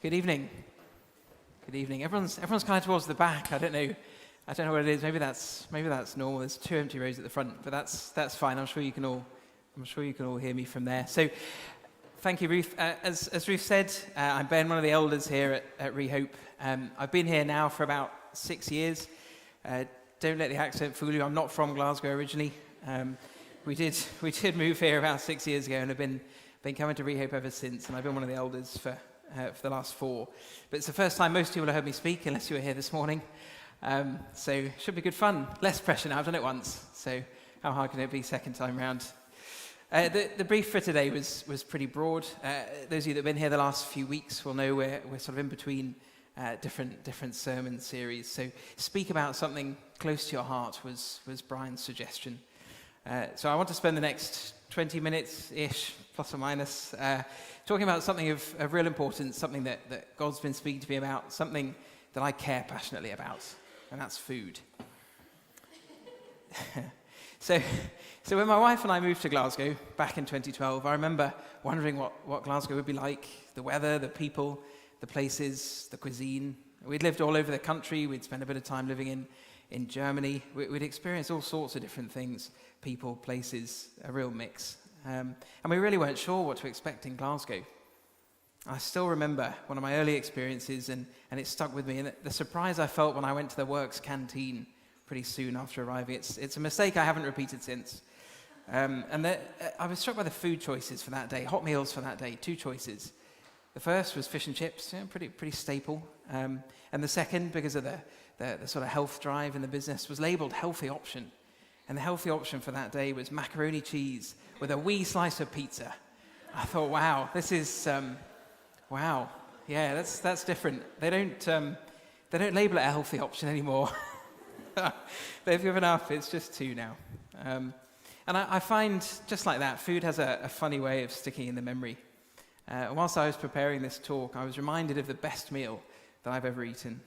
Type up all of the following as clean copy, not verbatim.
Good evening. Good evening. Everyone's kind of towards the back. I don't know what it is. Maybe that's normal. There's 2 empty rows at the front, but that's fine. I'm sure you can all hear me from there. So, thank you, Ruth. As Ruth said, I'm Ben, one of the elders here at Rehope. I've been here now for about 6 years. Don't let the accent fool you. I'm not from Glasgow originally. We did move here about 6 years ago, and have been coming to Rehope ever since. And I've been one of the elders for the last 4. But it's the first time most people have heard me speak, unless you were here this morning. So it should be good fun. Less pressure now. I've done it once. So how hard can it be second time round? The brief for today was pretty broad. Those of you that have been here the last few weeks will know we're sort of in between different sermon series. So speak about something close to your heart was Brian's suggestion. So I want to spend the next 20 minutes-ish, plus or minus, talking about something of real importance, something that God's been speaking to me about, something that I care passionately about, and that's food. So when my wife and I moved to Glasgow back in 2012, I remember wondering what Glasgow would be like, the weather, the people, the places, the cuisine. We'd lived all over the country. We'd spent a bit of time living in Germany. We'd experienced all sorts of different things, people, places, a real mix. And we really weren't sure what to expect in Glasgow. I still remember one of my early experiences, and it stuck with me, and the surprise I felt when I went to the Works canteen pretty soon after arriving. It's a mistake I haven't repeated since. I was struck by the food choices for that day, hot meals for that day, 2 choices. The first was fish and chips, pretty staple. And the second, because of the sort of health drive in the business, was labelled healthy option. And the healthy option for that day was macaroni cheese with a wee slice of pizza. I thought, wow, this is, wow. Yeah, that's different. They don't label it a healthy option anymore. They've given up. It's just 2 now. And I find, just like that, food has a funny way of sticking in the memory. Whilst I was preparing this talk, I was reminded of the best meal that I've ever eaten.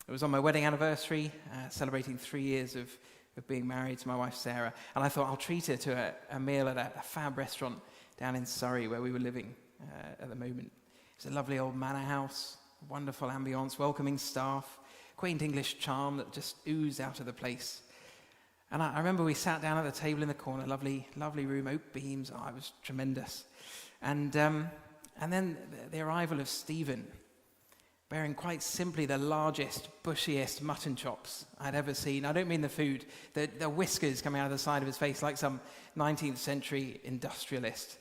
It was on my wedding anniversary, celebrating 3 years of being married to my wife Sarah, and I thought I'll treat her to a meal at a fab restaurant down in Surrey where we were living at the moment. It's a lovely old manor house, wonderful ambience, welcoming staff, quaint English charm that just oozed out of the place. And I remember we sat down at the table in the corner, lovely room, oak beams. Oh, it was tremendous. And then the arrival of Stephen, bearing quite simply the largest, bushiest mutton chops I'd ever seen. I don't mean the food, the whiskers coming out of the side of his face like some 19th century industrialist.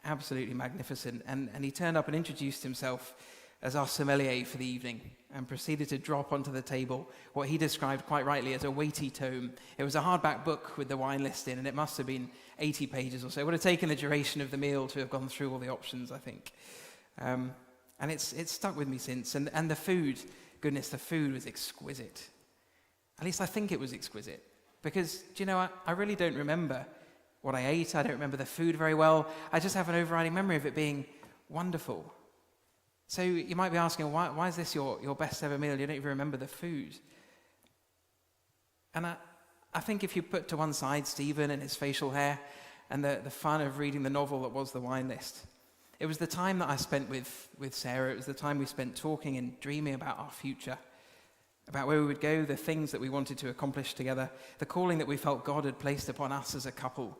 Absolutely magnificent. And he turned up and introduced himself as our sommelier for the evening and proceeded to drop onto the table what he described quite rightly as a weighty tome. It was a hardback book with the wine list in, and it must have been 80 pages or so. It would have taken the duration of the meal to have gone through all the options, I think. And it's stuck with me since. And the food, goodness, the food was exquisite. At least I think it was exquisite. Because, do you know, I really don't remember what I ate. I don't remember the food very well. I just have an overriding memory of it being wonderful. So you might be asking, why is this your best ever meal? You don't even remember the food. And I think if you put to one side Stephen and his facial hair and the fun of reading the novel that was the wine list, it was the time that I spent with Sarah. It was the time we spent talking and dreaming about our future, about where we would go, the things that we wanted to accomplish together, the calling that we felt God had placed upon us as a couple.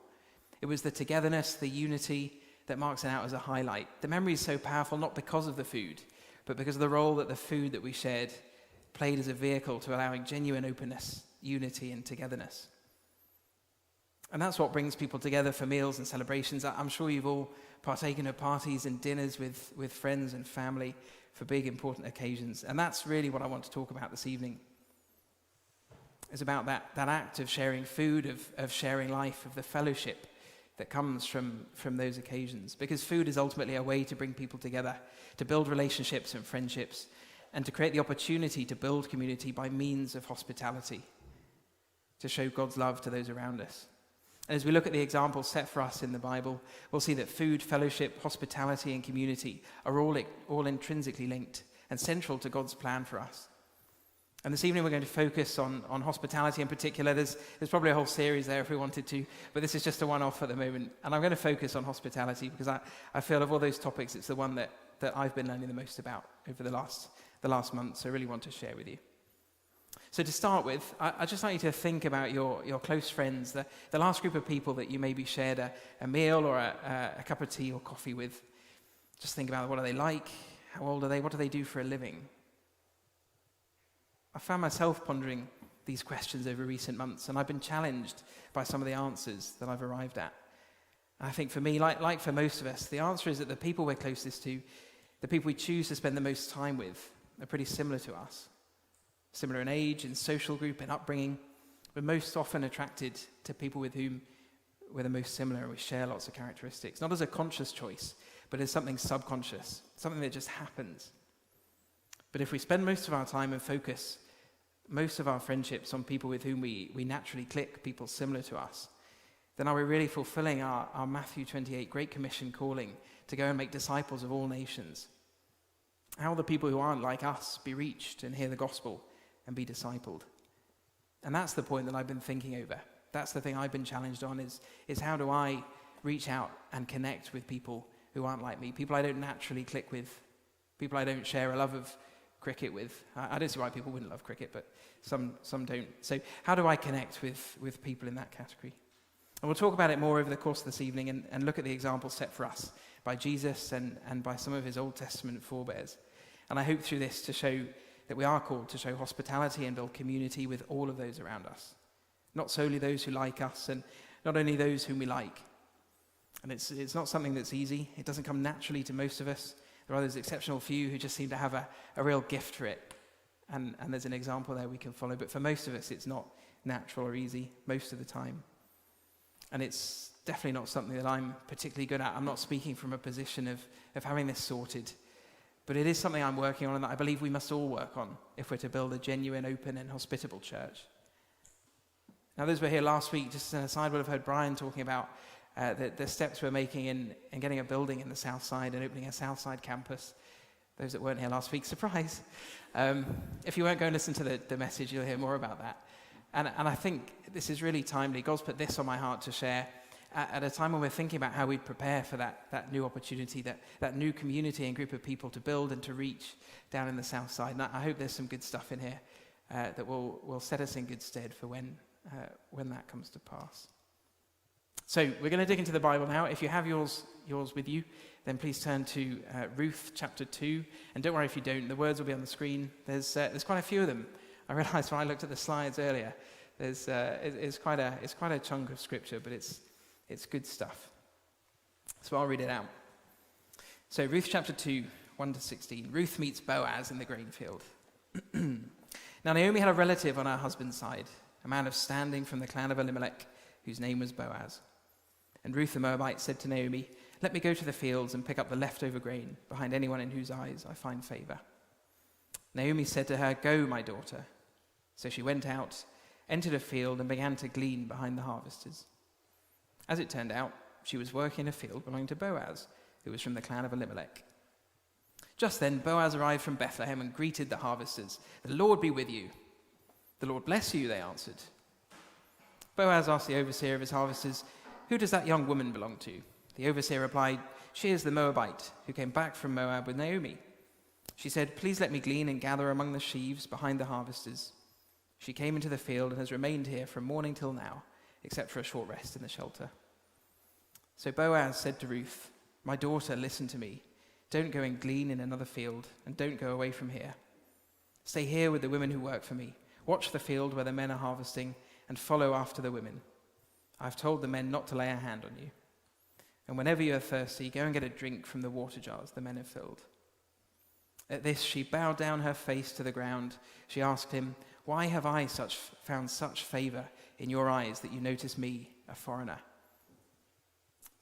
It was the togetherness, the unity that marks it out as a highlight. The memory is so powerful, not because of the food, but because of the role that the food that we shared played as a vehicle to allowing genuine openness, unity, and togetherness. And that's what brings people together for meals and celebrations. I'm sure you've all partaken of parties and dinners with friends and family for big, important occasions. And that's really what I want to talk about this evening. It's about that act of sharing food, of sharing life, of the fellowship that comes from those occasions. Because food is ultimately a way to bring people together, to build relationships and friendships, and to create the opportunity to build community by means of hospitality, to show God's love to those around us. And as we look at the examples set for us in the Bible, we'll see that food, fellowship, hospitality, and community are all intrinsically linked and central to God's plan for us. And this evening we're going to focus on hospitality in particular. There's probably a whole series there if we wanted to, but this is just a one-off at the moment. And I'm going to focus on hospitality because I feel of all those topics, it's the one that I've been learning the most about over the last month, so I really want to share with you. So to start with, I'd just like you to think about your close friends, the last group of people that you maybe shared a meal or a cup of tea or coffee with. Just think about what are they like, how old are they, what do they do for a living? I found myself pondering these questions over recent months, and I've been challenged by some of the answers that I've arrived at. And I think for me, like for most of us, the answer is that the people we're closest to, the people we choose to spend the most time with, are pretty similar to us. Similar in age, in social group, in upbringing. We're most often attracted to people with whom we're the most similar and we share lots of characteristics. Not as a conscious choice, but as something subconscious, something that just happens. But if we spend most of our time and focus most of our friendships on people with whom we naturally click, people similar to us, then are we really fulfilling our Matthew 28 Great Commission calling to go and make disciples of all nations? How will the people who aren't like us be reached and hear the gospel and be discipled? And that's the point that I've been thinking over. That's the thing I've been challenged on is how do I reach out and connect with people who aren't like me, people I don't naturally click with, people I don't share a love of cricket with. I don't see why people wouldn't love cricket, but some don't. So how do I connect with people in that category? And we'll talk about it more over the course of this evening and look at the example set for us by Jesus and by some of his Old Testament forebears. And I hope through this to show that we are called to show hospitality and build community with all of those around us. Not solely those who like us and not only those whom we like. And it's not something that's easy. It doesn't come naturally to most of us. There are those exceptional few who just seem to have a real gift for it. And there's an example there we can follow. But for most of us, it's not natural or easy most of the time. And it's definitely not something that I'm particularly good at. I'm not speaking from a position of having this sorted. But it is something I'm working on and that I believe we must all work on if we're to build a genuine, open and hospitable church. Now, those who were here last week, just as an aside, would have heard Brian talking about the steps we're making in getting a building in the south side and opening a south side campus. Those that weren't here last week, surprise. If you won't go and listen to the message, you'll hear more about that. And I think this is really timely. God's put this on my heart to share at a time when we're thinking about how we prepare for that new opportunity, that new community and group of people to build and to reach down in the south side. And I hope there's some good stuff in here that will set us in good stead for when that comes to pass. So we're going to dig into the Bible now. If you have yours with you, then please turn to Ruth Chapter 2. And don't worry if you don't, the words will be on the screen. There's quite a few of them. I realized when I looked at the slides earlier, it's quite a chunk of scripture, but it's good stuff. So I'll read it out. So Ruth Chapter 2, 1 to 16. Ruth meets Boaz in the grain field. Now Naomi had a relative on her husband's side, a man of standing from the clan of Elimelech, whose name was Boaz. And Ruth the Moabite said to Naomi, "Let me go to the fields and pick up the leftover grain behind anyone in whose eyes I find favor." Naomi said to her, "Go, my daughter." So she went out, entered a field, and began to glean behind the harvesters. As it turned out, she was working in a field belonging to Boaz, who was from the clan of Elimelech. Just then Boaz arrived from Bethlehem and greeted the harvesters. "The Lord be with you." "The Lord bless you," they answered. Boaz asked the overseer of his harvesters, "Who does that young woman belong to?" The overseer replied, "She is the Moabite, who came back from Moab with Naomi." She said, "Please let me glean and gather among the sheaves behind the harvesters." She came into the field and has remained here from morning till now, except for a short rest in the shelter. So Boaz said to Ruth, "My daughter, listen to me. Don't go and glean in another field, and don't go away from here. Stay here with the women who work for me. Watch the field where the men are harvesting, and follow after the women. I've told the men not to lay a hand on you. And whenever you are thirsty, go and get a drink from the water jars the men have filled." At this, she bowed down her face to the ground. She asked him, "Why have I found such favor in your eyes that you notice me, a foreigner?"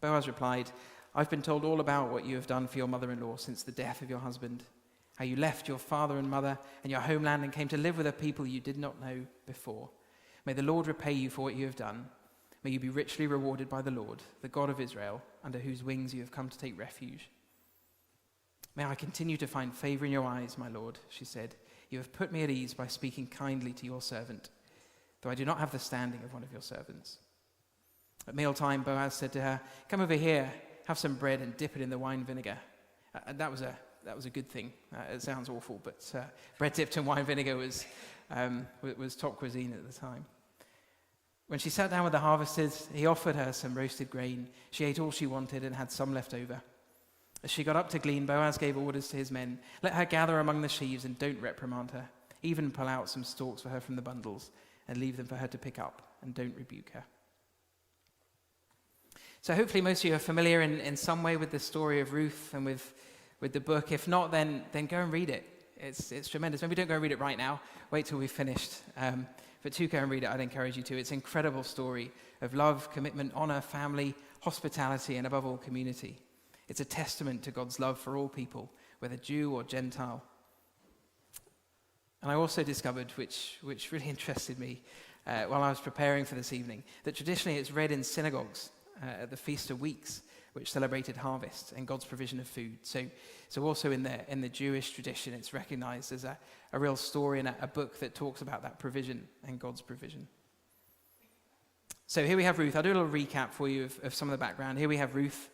Boaz replied, "I've been told all about what you have done for your mother-in-law since the death of your husband, how you left your father and mother and your homeland and came to live with a people you did not know before. May the Lord repay you for what you have done. May you be richly rewarded by the Lord, the God of Israel, under whose wings you have come to take refuge." "May I continue to find favor in your eyes, my Lord," she said, You have put me at ease by speaking kindly to your servant, though I do not have the standing of one of your servants." At mealtime, Boaz said to her, "Come over here, have some bread and dip it in the wine vinegar." That was a good thing. It sounds awful, but bread dipped in wine vinegar was top cuisine at the time. When she sat down with the harvesters, he offered her some roasted grain. She ate all she wanted and had some left over. As she got up to glean, Boaz gave orders to his men, "Let her gather among the sheaves and don't reprimand her. Even pull out some stalks for her from the bundles and leave them for her to pick up, and don't rebuke her." So hopefully most of you are familiar in some way with the story of Ruth and with the book. If not, then go and read it. It's tremendous. Maybe don't go and read it right now. Wait till we've finished. But do go and read it. I'd encourage you to. It's an incredible story of love, commitment, honor, family, hospitality, and above all, community. It's a testament to God's love for all people, whether Jew or Gentile. And I also discovered, which really interested me while I was preparing for this evening, that traditionally it's read in synagogues at the Feast of Weeks, which celebrated harvest and God's provision of food. So also in the Jewish tradition, it's recognized as a real story and a book that talks about that provision and God's provision. So here we have Ruth. I'll do a little recap for you of some of the background. Here we have Ruth,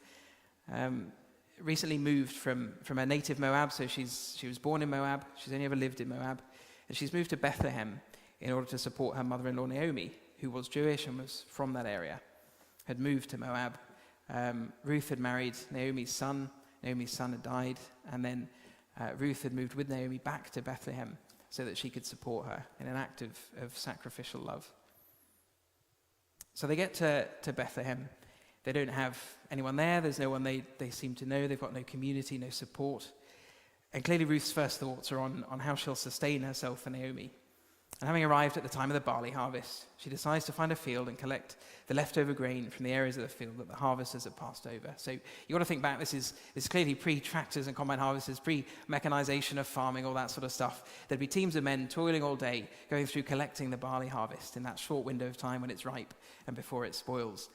recently moved from a native Moab. So she was born in Moab. She's only ever lived in Moab. And she's moved to Bethlehem in order to support her mother-in-law Naomi, who was Jewish and was from that area, had moved to Moab. Ruth had married Naomi's son. Naomi's son had died. And then Ruth had moved with Naomi back to Bethlehem so that she could support her in an act of sacrificial love. So they get to Bethlehem. They don't have anyone there. There's no one they seem to know. They've got no community, no support. And clearly Ruth's first thoughts are on how she'll sustain herself and Naomi. And having arrived at the time of the barley harvest, she decides to find a field and collect the leftover grain from the areas of the field that the harvesters have passed over. So you got to think back, this is clearly pre-tractors and combine harvesters, pre-mechanization of farming, all that sort of stuff. There'd be teams of men toiling all day, going through collecting the barley harvest in that short window of time when it's ripe and before it spoils.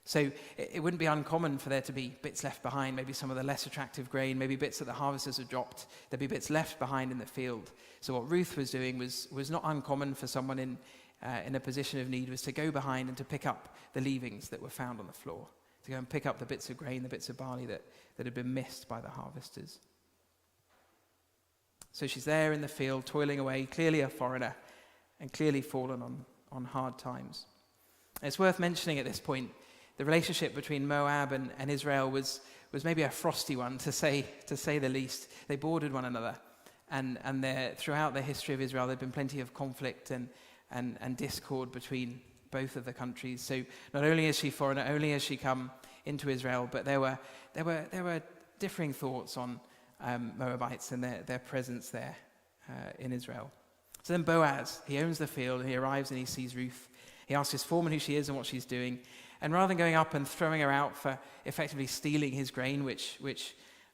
So it wouldn't be uncommon for there to be bits left behind, maybe some of the less attractive grain, maybe bits that the harvesters have dropped. There'd be bits left behind in the field. So what Ruth was doing was not uncommon for someone in a position of need, was to go behind and to pick up the leavings that were found on the floor, to go and pick up the bits of grain, the bits of barley that had been missed by the harvesters. So she's there in the field, toiling away, clearly a foreigner, and clearly fallen on hard times. And it's worth mentioning at this point, the relationship between Moab and Israel was maybe a frosty one, to say the least. They bordered one another, and throughout the history of Israel, there'd been plenty of conflict and discord between both of the countries. So not only is she foreign, not only has she come into Israel, but there were differing thoughts on Moabites and their presence there in Israel. So then Boaz, he owns the field, and he arrives and he sees Ruth. He asks his foreman who she is and what she's doing. And rather than going up and throwing her out for effectively stealing his grain, which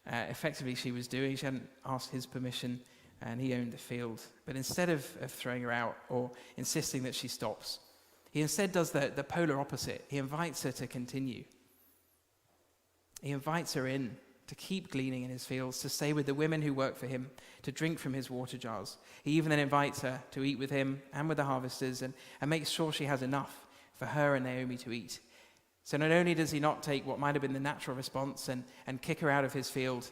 effectively she was doing, she hadn't asked his permission, and he owned the field. But instead of throwing her out or insisting that she stops, he instead does the polar opposite. He invites her to continue. He invites her in to keep gleaning in his fields, to stay with the women who work for him, to drink from his water jars. He even then invites her to eat with him and with the harvesters and makes sure she has enough for her and Naomi to eat. So not only does he not take what might have been the natural response and kick her out of his field,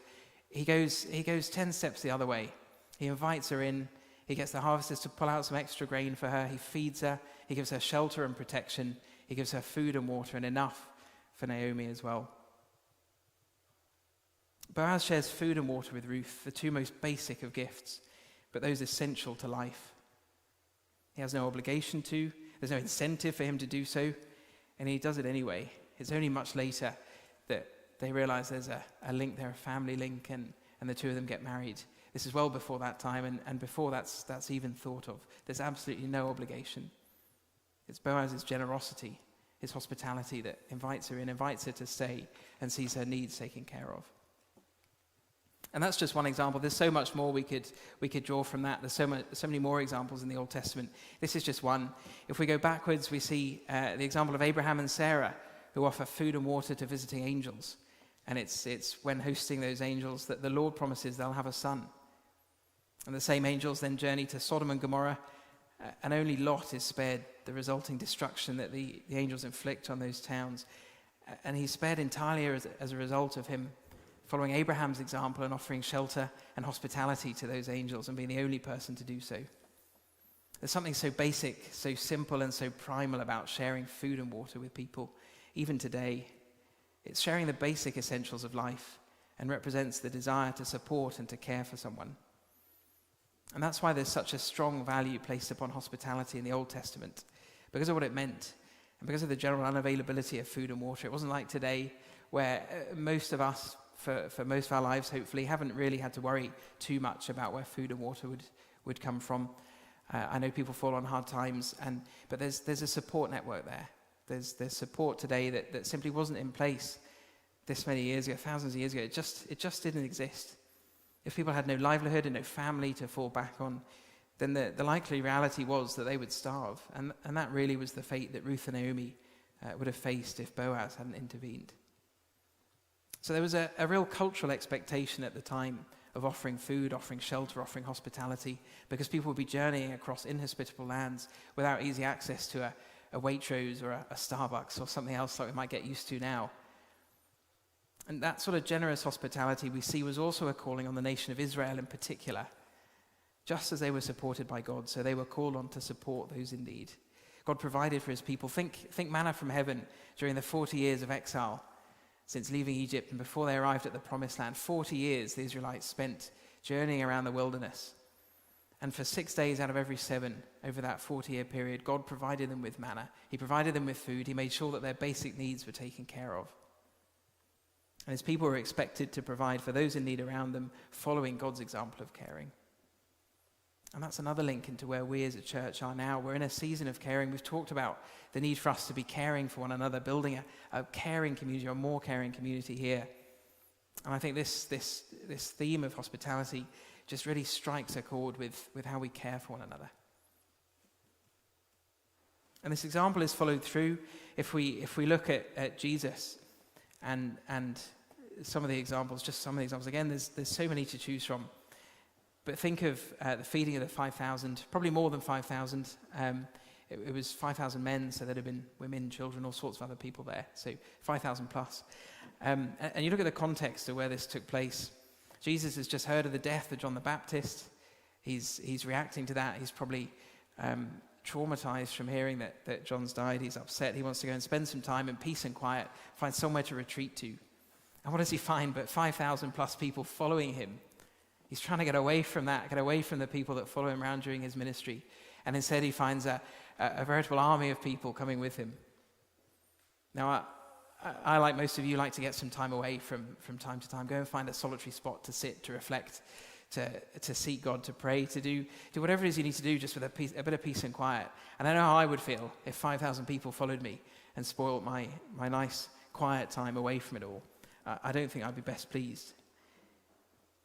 he goes 10 steps the other way. He invites her in. He gets the harvesters to pull out some extra grain for her. He feeds her. He gives her shelter and protection. He gives her food and water, and enough for Naomi as well. Boaz shares food and water with Ruth, the two most basic of gifts, but those essential to life. He has no obligation to. There's no incentive for him to do so. And he does it anyway. It's only much later that they realize there's a link there, a family link, and the two of them get married. This is well before that time, and before that's even thought of. There's absolutely no obligation. It's Boaz's generosity, his hospitality that invites her in, invites her to stay, and sees her needs taken care of. And that's just one example. There's so much more we could draw from that. There's so many more examples in the Old Testament. This is just one. If we go backwards, we see the example of Abraham and Sarah, who offer food and water to visiting angels. And it's when hosting those angels that the Lord promises they'll have a son. And the same angels then journey to Sodom and Gomorrah, and only Lot is spared the resulting destruction that the angels inflict on those towns. And he's spared entirely as a result of him following Abraham's example and offering shelter and hospitality to those angels and being the only person to do so. There's something so basic, so simple, and so primal about sharing food and water with people, even today. It's sharing the basic essentials of life and represents the desire to support and to care for someone. And that's why there's such a strong value placed upon hospitality in the Old Testament, because of what it meant and because of the general unavailability of food and water. It wasn't like today where most of us, for most of our lives hopefully, haven't really had to worry too much about where food and water would come from. I know people fall on hard times, but there's a support network there. There's support today that simply wasn't in place this many years ago, thousands of years ago. It just didn't exist. If people had no livelihood and no family to fall back on, then the likely reality was that they would starve. And that really was the fate that Ruth and Naomi would have faced if Boaz hadn't intervened. So there was a real cultural expectation at the time of offering food, offering shelter, offering hospitality, because people would be journeying across inhospitable lands without easy access to a Waitrose or a Starbucks or something else like we might get used to now. And that sort of generous hospitality we see was also a calling on the nation of Israel in particular. Just as they were supported by God, so they were called on to support those in need. God provided for his people. Think manna from heaven during the 40 years of exile since leaving Egypt and before they arrived at the promised land. 40 years the Israelites spent journeying around the wilderness. And for 6 days out of every 7 over that 40-year period, God provided them with manna. He provided them with food. He made sure that their basic needs were taken care of. And his people were expected to provide for those in need around them, following God's example of caring. And that's another link into where we as a church are now. We're in a season of caring. We've talked about the need for us to be caring for one another, building a caring community, or a more caring community here. And I think this theme of hospitality just really strikes a chord with how we care for one another. And this example is followed through if we look at Jesus and some of the examples, just some of the examples. Again, there's so many to choose from. But think of the feeding of the 5,000, probably more than 5,000. It was 5,000 men, so there'd have been women, children, all sorts of other people there. So 5,000 plus. And you look at the context of where this took place. Jesus has just heard of the death of John the Baptist. He's reacting to that. He's probably traumatized from hearing that John's died. He's upset. He wants to go and spend some time in peace and quiet, find somewhere to retreat to. And what does he find but 5,000 plus people following him? He's trying to get away from that, get away from the people that follow him around during his ministry. And instead he finds a veritable army of people coming with him. Now, I, like most of you, like to get some time away from time to time. Go and find a solitary spot to sit, to reflect, to seek God, to pray, to do whatever it is you need to do just with a bit of peace and quiet. And I know how I would feel if 5,000 people followed me and spoiled my nice, quiet time away from it all. I don't think I'd be best pleased.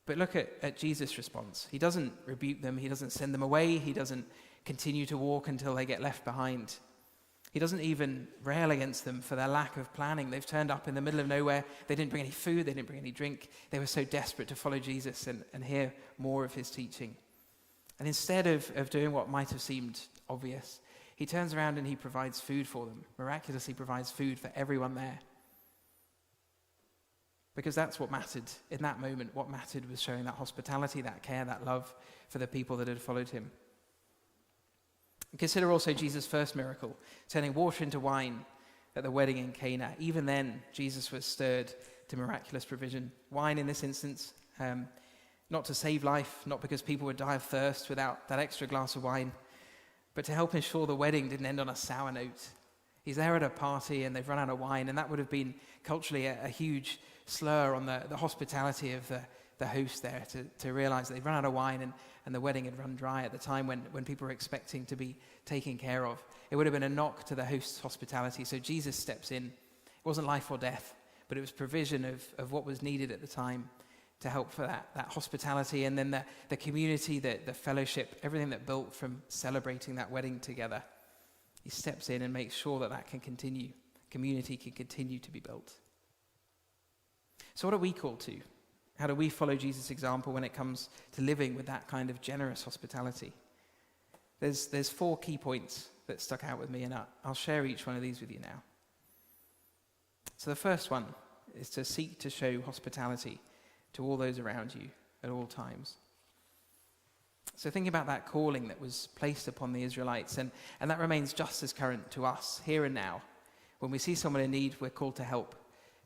But look at Jesus' response. He doesn't rebuke them. He doesn't send them away. He doesn't continue to walk until they get left behind. He doesn't even rail against them for their lack of planning. They've turned up in the middle of nowhere. They didn't bring any food. They didn't bring any drink. They were so desperate to follow Jesus and hear more of his teaching. And instead of doing what might have seemed obvious, he turns around and he provides food for them, miraculously provides food for everyone there. Because that's what mattered in that moment. What mattered was showing that hospitality, that care, that love for the people that had followed him. And consider also Jesus' first miracle, turning water into wine at the wedding in Cana. Even then, Jesus was stirred to miraculous provision. Wine in this instance, not to save life, not because people would die of thirst without that extra glass of wine, but to help ensure the wedding didn't end on a sour note. He's there at a party and they've run out of wine, and that would have been culturally a huge slur on the hospitality of the host there to realize that they'd run out of wine and the wedding had run dry at the time when people were expecting to be taken care of. It would have been a knock to the host's hospitality. So Jesus steps in. It wasn't life or death, but it was provision of what was needed at the time to help for that hospitality, and then the community, the fellowship, everything that built from celebrating that wedding together. He steps in and makes sure that can continue. Community can continue to be built. So what are we called to? How do we follow Jesus' example when it comes to living with that kind of generous hospitality? There's 4 key points that stuck out with me, and I'll share each one of these with you now. So the first one is to seek to show hospitality to all those around you at all times. So think about that calling that was placed upon the Israelites, and that remains just as current to us here and now. When we see someone in need, we're called to help,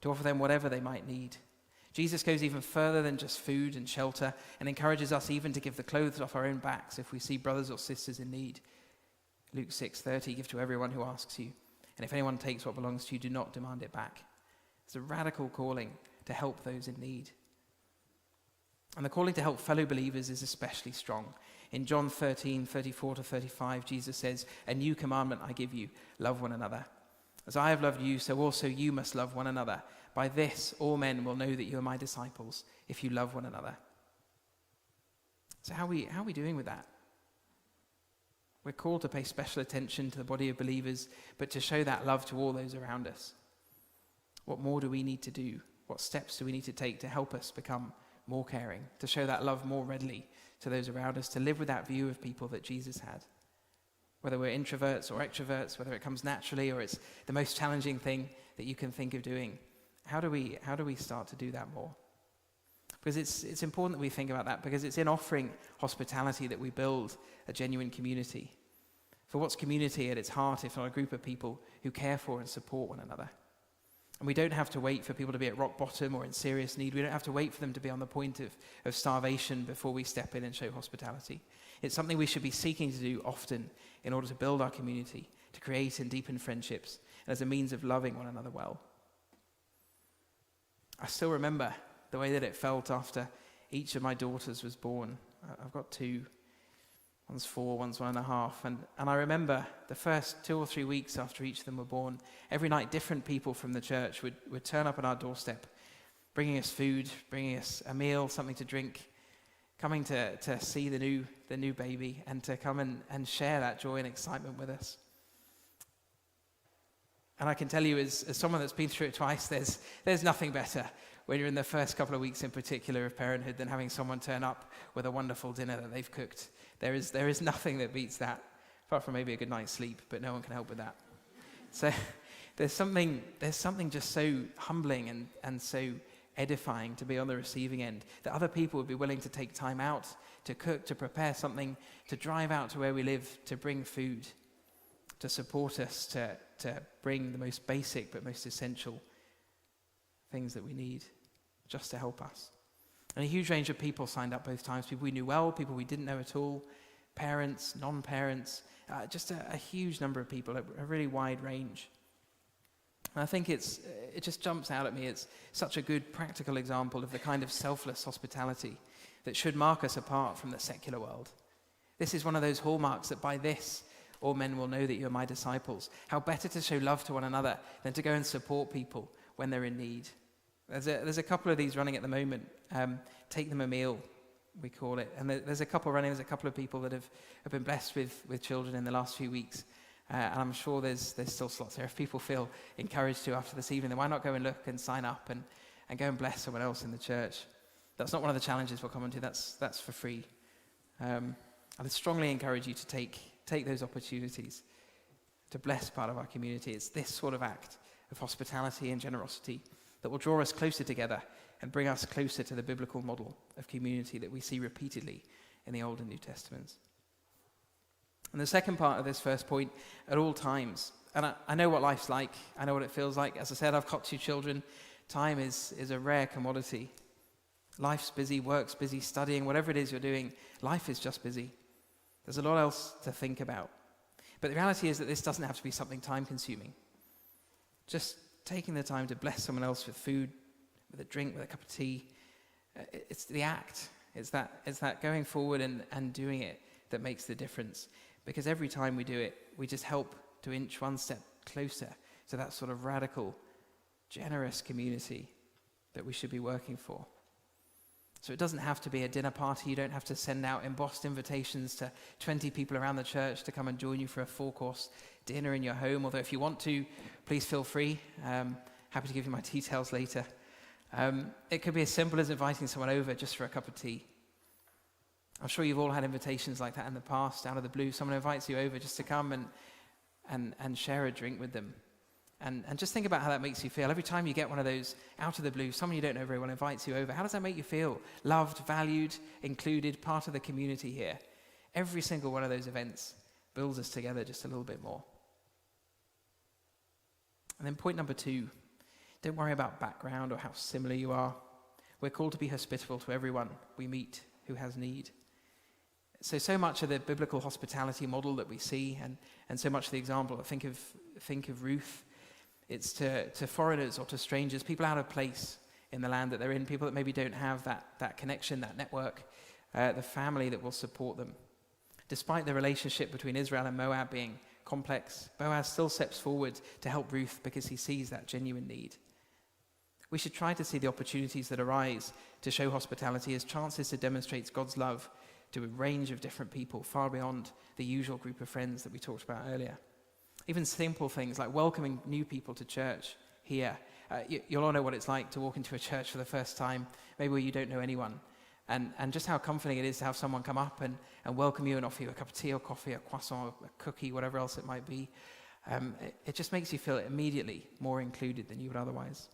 to offer them whatever they might need. Jesus goes even further than just food and shelter and encourages us even to give the clothes off our own backs if we see brothers or sisters in need. Luke 6:30, give to everyone who asks you, and if anyone takes what belongs to you, do not demand it back. It's a radical calling to help those in need. And the calling to help fellow believers is especially strong. In John 13:34-35, Jesus says, "A new commandment I give you, love one another. As I have loved you, so also you must love one another. By this all men will know that you are my disciples, if you love one another." So how are we doing with that? We're called to pay special attention to the body of believers, but to show that love to all those around us. What more do we need to do? What steps do we need to take to help us become more caring, to show that love more readily to those around us, to live with that view of people that Jesus had? Whether we're introverts or extroverts, whether it comes naturally or it's the most challenging thing that you can think of doing, how do we start to do that more? Because it's important that we think about that, because it's in offering hospitality that we build a genuine community. For what's community at its heart if not a group of people who care for and support one another? And we don't have to wait for people to be at rock bottom or in serious need. We don't have to wait for them to be on the point of starvation before we step in and show hospitality. It's something we should be seeking to do often in order to build our community, to create and deepen friendships, and as a means of loving one another well. I still remember the way that it felt after each of my daughters was born. I've got 2. One's 4, one's 1.5. And I remember the first 2 or 3 weeks after each of them were born, every night different people from the church would turn up at our doorstep, bringing us food, bringing us a meal, something to drink, coming to see the new baby and to come and share that joy and excitement with us. And I can tell you, as someone that's been through it twice, there's nothing better when you're in the first couple of weeks in particular of parenthood than having someone turn up with a wonderful dinner that they've cooked. There is nothing that beats that, apart from maybe a good night's sleep, but no one can help with that. So there's something just so humbling and so edifying to be on the receiving end, that other people would be willing to take time out to cook, to prepare something, to drive out to where we live, to bring food, to support us, to bring the most basic but most essential things that we need just to help us. And a huge range of people signed up both times, people we knew well, people we didn't know at all, parents, non-parents, just a huge number of people, a really wide range. And I think it just jumps out at me. It's such a good practical example of the kind of selfless hospitality that should mark us apart from the secular world. This is one of those hallmarks that by this all men will know that you are my disciples. How better to show love to one another than to go and support people when they're in need. There's a couple of these running at the moment. Take them a meal, we call it. And there's a couple running. There's a couple of people that have been blessed with children in the last few weeks. And I'm sure there's still slots there. If people feel encouraged to after this evening, then why not go and look and sign up and go and bless someone else in the church? That's not one of the challenges we'll come on to. That's for free. I'd strongly encourage you to take those opportunities to bless part of our community. It's this sort of act of hospitality and generosity that will draw us closer together and bring us closer to the biblical model of community that we see repeatedly in the Old and New Testaments. And the second part of this first point, at all times, and I know what life's like, I know what it feels like. As I said, I've got 2 children. Time is a rare commodity. Life's busy, work's busy, studying, whatever it is you're doing, life is just busy. There's a lot else to think about. But the reality is that this doesn't have to be something time-consuming. Just taking the time to bless someone else with food, with a drink, with a cup of tea, it's the act. It's that going forward and doing it that makes the difference. Because every time we do it, we just help to inch one step closer to that sort of radical, generous community that we should be working for. So it doesn't have to be a dinner party. You don't have to send out embossed invitations to 20 people around the church to come and join you for a 4-course dinner in your home. Although if you want to, please feel free. Happy to give you my details later. It could be as simple as inviting someone over just for a cup of tea. I'm sure you've all had invitations like that in the past, out of the blue. Someone invites you over just to come and share a drink with them. And just think about how that makes you feel. Every time you get one of those out of the blue, someone you don't know very well invites you over, how does that make you feel? Loved, valued, included, part of the community here. Every single one of those events builds us together just a little bit more. And then point number 2, don't worry about background or how similar you are. We're called to be hospitable to everyone we meet who has need. So much of the biblical hospitality model that we see, and so much of the example, think of Ruth, it's to foreigners or to strangers, people out of place in the land that they're in, people that maybe don't have that connection, that network, the family that will support them. Despite the relationship between Israel and Moab being complex, Boaz still steps forward to help Ruth because he sees that genuine need. We should try to see the opportunities that arise to show hospitality as chances to demonstrate God's love to a range of different people, far beyond the usual group of friends that we talked about earlier. Even simple things like welcoming new people to church here. You'll all know what it's like to walk into a church for the first time, maybe where you don't know anyone, and just how comforting it is to have someone come up and welcome you and offer you a cup of tea or coffee, a croissant, a cookie, whatever else it might be. It just makes you feel immediately more included than you would otherwise.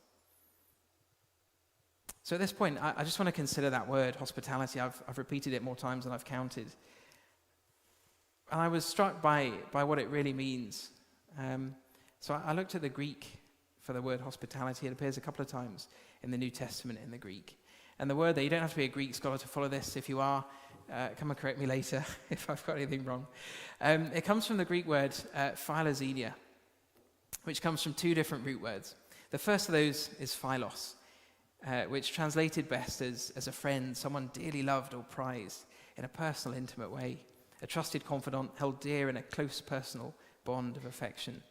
So at this point, I just want to consider that word, hospitality. I've repeated it more times than I've counted. And I was struck by what it really means. So I looked at the Greek for the word hospitality. It appears a couple of times in the New Testament in the Greek. And the word there, you don't have to be a Greek scholar to follow this. If you are, come and correct me later if I've got anything wrong. It comes from the Greek word philoxenia, which comes from 2 different root words. The first of those is philos, which translated best as a friend, someone dearly loved or prized in a personal, intimate way, a trusted confidant held dear in a close personal bond of affection.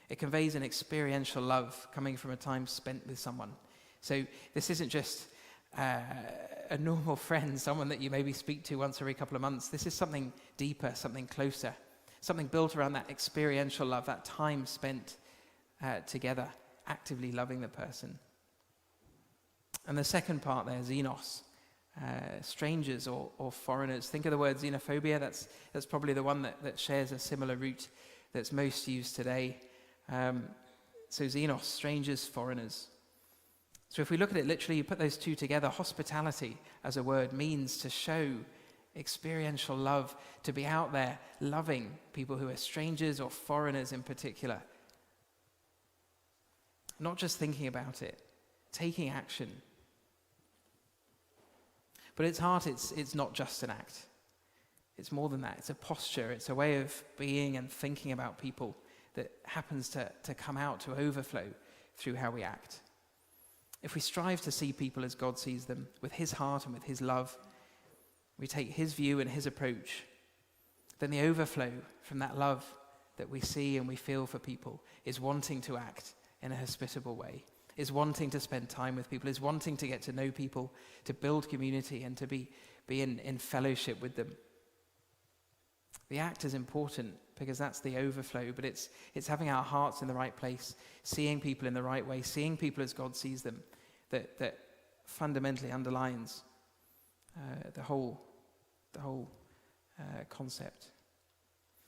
It conveys an experiential love coming from a time spent with someone. So this isn't just a normal friend, someone that you maybe speak to once every couple of months. This is something deeper, something closer, something built around that experiential love, that time spent together, actively loving the person. And the second part there, xenos, strangers or foreigners. Think of the word xenophobia. That's probably the one that shares a similar root that's most used today. So xenos, strangers, foreigners. So if we look at it literally, you put those 2 together, hospitality as a word means to show experiential love, to be out there loving people who are strangers or foreigners in particular. Not just thinking about it, taking action. But at its heart, it's not just an act. It's more than that. It's a posture. It's a way of being and thinking about people that happens to come out, to overflow through how we act. If we strive to see people as God sees them, with his heart and with his love, we take his view and his approach, then the overflow from that love that we see and we feel for people is wanting to act in a hospitable way, is wanting to spend time with people, is wanting to get to know people, to build community and to be in fellowship with them. The act is important because that's the overflow, but it's having our hearts in the right place, seeing people in the right way, seeing people as God sees them, that fundamentally underlines the whole concept.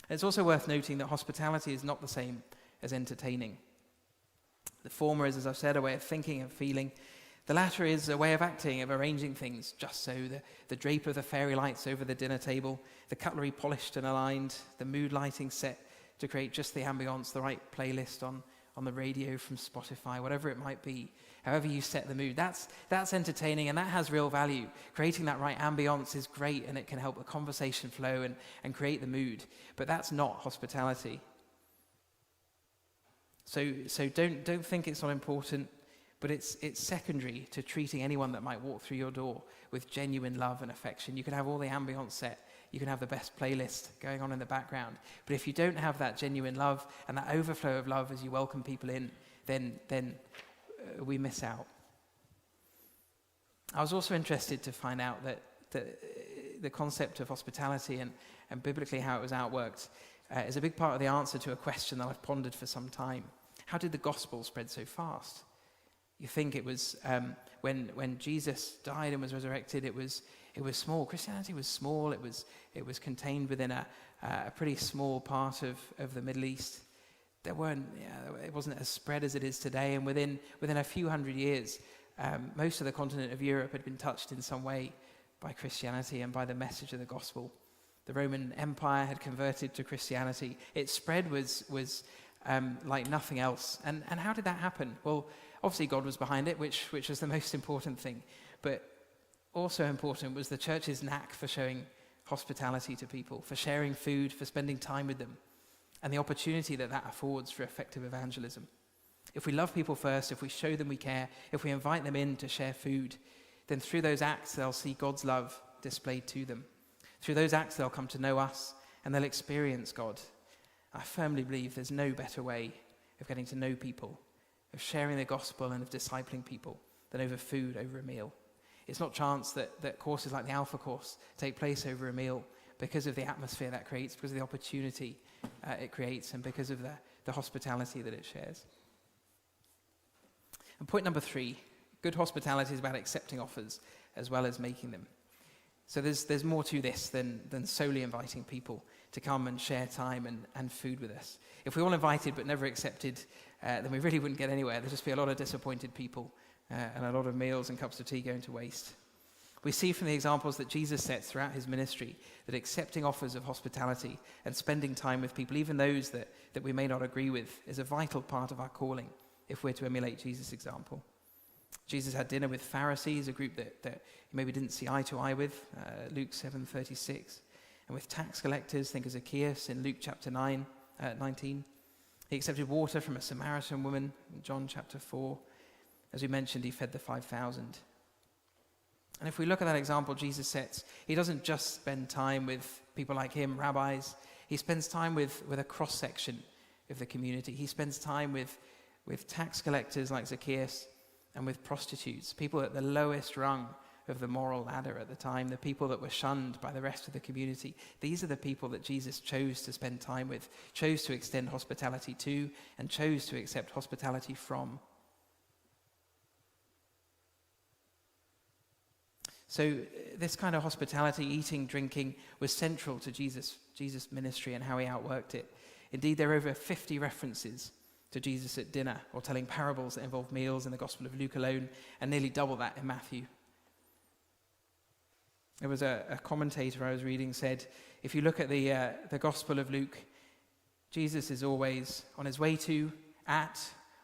It's also worth noting that hospitality is not the same as entertaining. The former is, as I've said, a way of thinking and feeling. The latter is a way of acting, of arranging things just so. The drape of the fairy lights over the dinner table, the cutlery polished and aligned, the mood lighting set to create just the ambience, the right playlist on the radio from Spotify, whatever it might be. However you set the mood, that's entertaining and that has real value. Creating that right ambience is great and it can help the conversation flow and create the mood. But that's not hospitality. So don't think it's not important, but it's secondary to treating anyone that might walk through your door with genuine love and affection. You can have all the ambience set, you can have the best playlist going on in the background, but if you don't have that genuine love and that overflow of love as you welcome people in, then we miss out. I was also interested to find out that the concept of hospitality and biblically how it was outworked is a big part of the answer to a question that I've pondered for some time. How did the gospel spread so fast? You think it was when Jesus died and was resurrected, it was small. Christianity was small. It was contained within a pretty small part of the Middle East. It wasn't as spread as it is today. And within a few hundred years, most of the continent of Europe had been touched in some way by Christianity and by the message of the gospel. The Roman Empire had converted to Christianity. Its spread was like nothing else. And how did that happen? Well, obviously God was behind it, which was the most important thing. But also important was the church's knack for showing hospitality to people, for sharing food, for spending time with them, and the opportunity that affords for effective evangelism. If we love people first, if we show them we care, if we invite them in to share food, then through those acts they'll see God's love displayed to them. Through those acts they'll come to know us and they'll experience God. I firmly believe there's no better way of getting to know people, of sharing the gospel and of discipling people than over food, over a meal. It's not chance that courses like the Alpha course take place over a meal because of the atmosphere that creates, because of the opportunity it creates, and because of the hospitality that it shares. And point number 3, good hospitality is about accepting offers as well as making them. So there's more to this than solely inviting people to come and share time and food with us. If we all invited but never accepted, then we really wouldn't get anywhere. There'd just be a lot of disappointed people and a lot of meals and cups of tea going to waste. We see from the examples that Jesus sets throughout his ministry that accepting offers of hospitality and spending time with people, even those that we may not agree with, is a vital part of our calling if we're to emulate Jesus' example. Jesus had dinner with Pharisees, a group that he maybe didn't see eye to eye with, Luke 7:36, and with tax collectors, think of Zacchaeus in Luke Chapter 19. He accepted water from a Samaritan woman in John Chapter 4. As we mentioned, he fed the 5,000. And if we look at that example Jesus sets, he doesn't just spend time with people like him, rabbis. He spends time with a cross-section of the community. He spends time with tax collectors like Zacchaeus and with prostitutes, people at the lowest rung of the moral ladder at the time, the people that were shunned by the rest of the community. These are the people that Jesus chose to spend time with, chose to extend hospitality to, and chose to accept hospitality from. So this kind of hospitality, eating, drinking, was central to Jesus' ministry and how he outworked it. Indeed, there are over 50 references to Jesus at dinner or telling parables that involve meals in the Gospel of Luke alone, and nearly double that in Matthew. There was a commentator I was reading said, if you look at the Gospel of Luke, Jesus is always on his way to, at,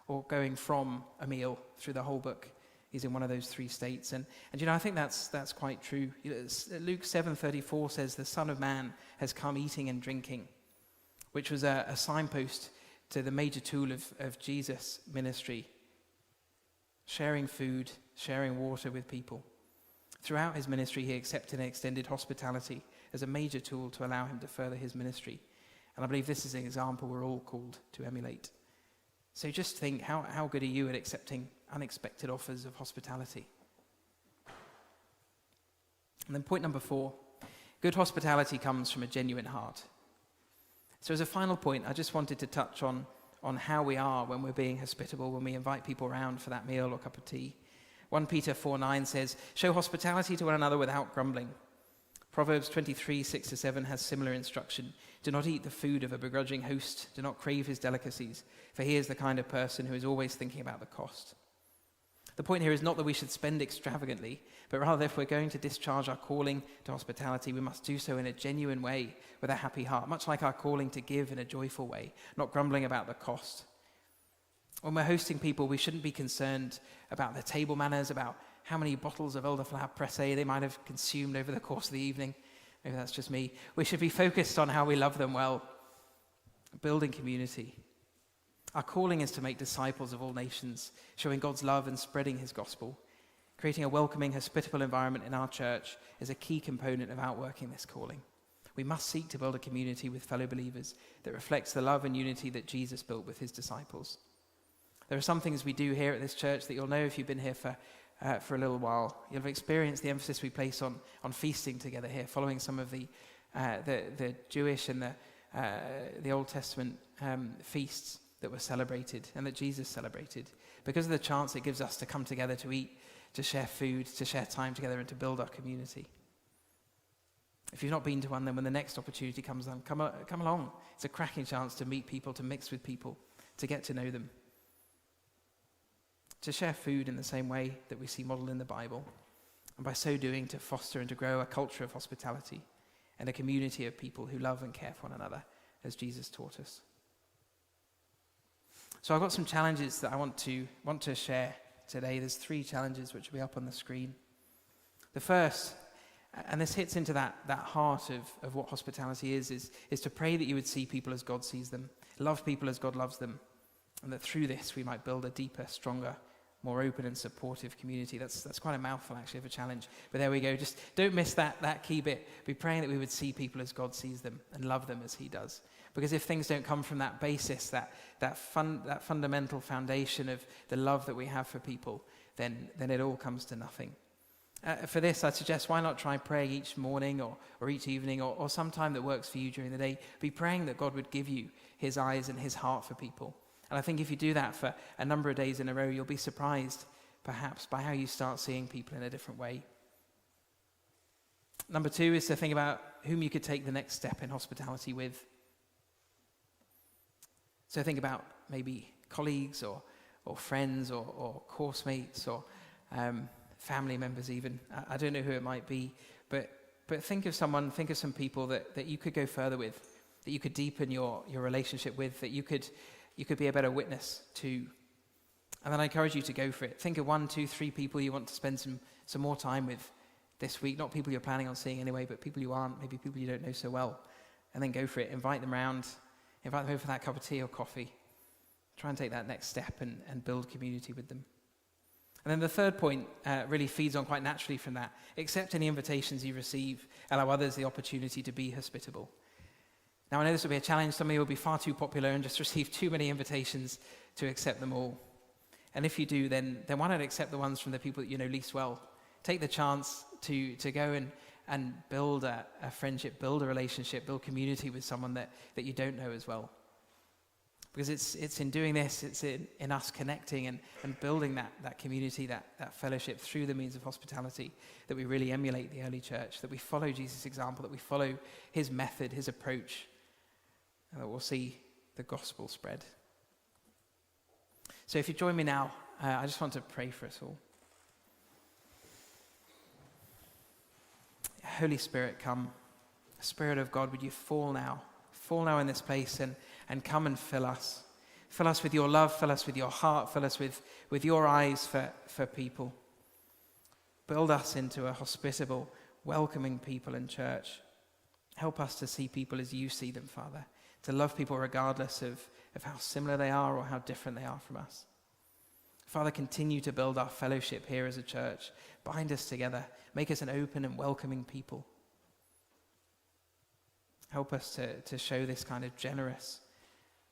or going from a meal through the whole book. He's in one of those 3 states. And I think that's quite true. Luke 7:34 says, the Son of Man has come eating and drinking, which was a signpost to the major tool of Jesus' ministry, sharing food, sharing water with people. Throughout his ministry, he accepted and extended hospitality as a major tool to allow him to further his ministry. And I believe this is an example we're all called to emulate. So just think, how good are you at accepting unexpected offers of hospitality? And then point number 4, good hospitality comes from a genuine heart. So as a final point, I just wanted to touch on how we are when we're being hospitable, when we invite people around for that meal or cup of tea. 1 Peter 4:9 says, show hospitality to one another without grumbling. Proverbs 23:6-7 has similar instruction. Do not eat the food of a begrudging host. Do not crave his delicacies, for he is the kind of person who is always thinking about the cost. The point here is not that we should spend extravagantly, but rather if we're going to discharge our calling to hospitality, we must do so in a genuine way with a happy heart, much like our calling to give in a joyful way, not grumbling about the cost. When we're hosting people, we shouldn't be concerned about their table manners, about how many bottles of elderflower pressé they might have consumed over the course of the evening. Maybe that's just me. We should be focused on how we love them well, building community. Our calling is to make disciples of all nations, showing God's love and spreading his gospel. Creating a welcoming, hospitable environment in our church is a key component of outworking this calling. We must seek to build a community with fellow believers that reflects the love and unity that Jesus built with his disciples. There are some things we do here at this church that you'll know if you've been here for a little while. You'll have experienced the emphasis we place on feasting together here, following some of the Jewish and the Old Testament feasts that were celebrated and that Jesus celebrated, because of the chance it gives us to come together to eat, to share food, to share time together, and to build our community. If you've not been to one, then when the next opportunity comes along, come along. It's a cracking chance to meet people, to mix with people, to get to know them, to share food in the same way that we see modeled in the Bible, and by so doing to foster and to grow a culture of hospitality and a community of people who love and care for one another as Jesus taught us. So I've got some challenges that I want to share today. There's 3 challenges which will be up on the screen. The first, and this hits into that heart of what hospitality is to pray that you would see people as God sees them, love people as God loves them, and that through this we might build a deeper, stronger, more open and supportive community. That's quite a mouthful actually of a challenge, but there we go. Just don't miss that key bit. Be praying that we would see people as God sees them and love them as he does. Because if things don't come from that basis, that fundamental foundation of the love that we have for people, then it all comes to nothing. For this, I'd suggest why not try praying each morning or each evening or some time that works for you during the day. Be praying that God would give you his eyes and his heart for people. And I think if you do that for a number of days in a row, you'll be surprised, perhaps, by how you start seeing people in a different way. Number 2 is to think about whom you could take the next step in hospitality with. So think about maybe colleagues or friends or course mates or family members even. I don't know who it might be, but think of some people that you could go further with, that you could deepen your relationship with, that you could be a better witness to. And then I encourage you to go for it. Think of 1, 2, 3 people you want to spend some more time with this week. Not people you're planning on seeing anyway, but people you aren't, maybe people you don't know so well. And then go for it. Invite them round. Invite them over for that cup of tea or coffee. Try and take that next step and build community with them. And then the third point really feeds on quite naturally from that. Accept any invitations you receive. Allow others the opportunity to be hospitable. Now, I know this will be a challenge. Some of you will be far too popular and just receive too many invitations to accept them all. And if you do, then why not accept the ones from the people that you know least well? Take the chance to go and build a friendship, build a relationship, build community with someone that you don't know as well. Because it's in doing this, it's in us connecting and building that community, that fellowship through the means of hospitality, that we really emulate the early church, that we follow Jesus' example, that we follow his method, his approach, and that we'll see the gospel spread. So if you join me now, I just want to pray for us all. Holy Spirit, come. Spirit of God, would you fall now in this place and come and fill us. Fill us with your love, fill us with your heart, fill us with your eyes for people. Build us into a hospitable, welcoming people in church. Help us to see people as you see them, Father, to love people regardless of how similar they are or how different they are from us. Father, continue to build our fellowship here as a church. Bind us together. Make us an open and welcoming people. Help us to show this kind of generous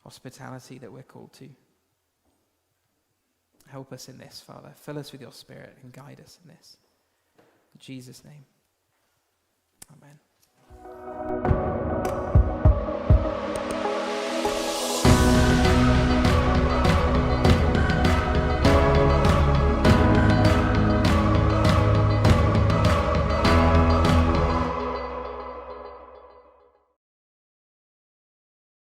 hospitality that we're called to. Help us in this, Father. Fill us with your Spirit and guide us in this. In Jesus' name, amen.